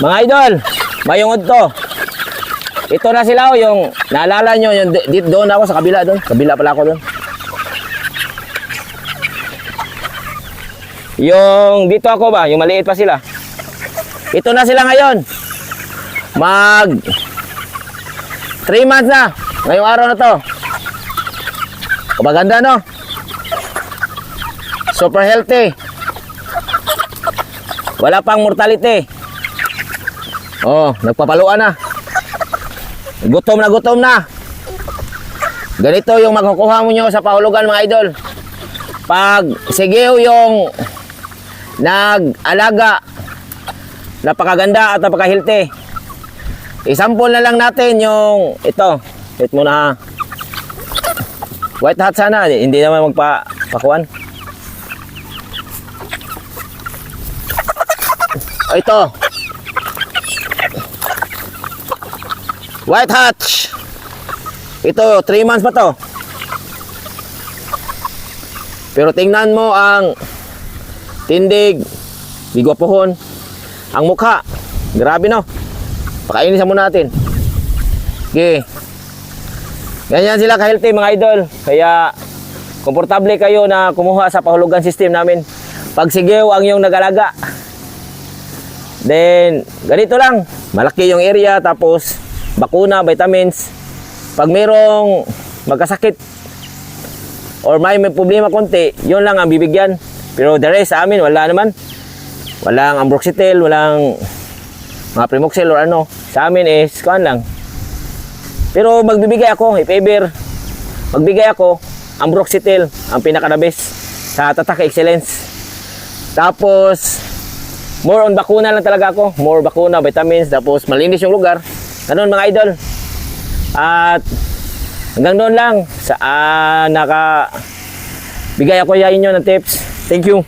Mga idol, mayungod to. Ito na sila, oh, yung naalala nyo, yung doon ako sa kabila doon. Kabila pala ako doon. Yung dito ako ba, yung maliit pa sila. Ito na sila ngayon. Mag 3 months na. Ngayong araw na to. Maganda, no? Super healthy. Wala pang mortality. Oh, nagpapaluan na. Gutom na gutom na. Ganito yung makukuha mo nyo sa pahulugan, mga idol. Pag sigiw yung nag-alaga, napakaganda at napaka-healthy. Isample na lang natin yung ito. Wait muna ha. White hat sana, hindi naman magpakuan. Ito. White hatch. Ito, 3 months pa to. Pero tingnan mo ang tindig, bigwapuhon, ang mukha. Grabe, no? Pakainisan muna natin. Okay. Ganyan sila ka-healthy, mga idol. Kaya komportable kayo na kumuha sa pahulugan system namin. Pag sigew ang iyong nag-alaga, then ganito lang. Malaki yung area, tapos bakuna, vitamins. Pag mayroong magkasakit or may problema konti, yun lang ang bibigyan. Pero the rest sa amin, wala naman. Walang ambroxetil, walang mga Primoxil or ano. Sa amin is, kuhan lang. Pero magbibigay ako, if ever, magbigay ako, ambroxetil, ang pinaka-the best sa Tatak Excellence. Tapos, more on bakuna lang talaga ako. More bakuna, vitamins, tapos malinis yung lugar. Ganun, mga idol. At hanggang doon lang sa bigay ako sa inyo ng tips. Thank you.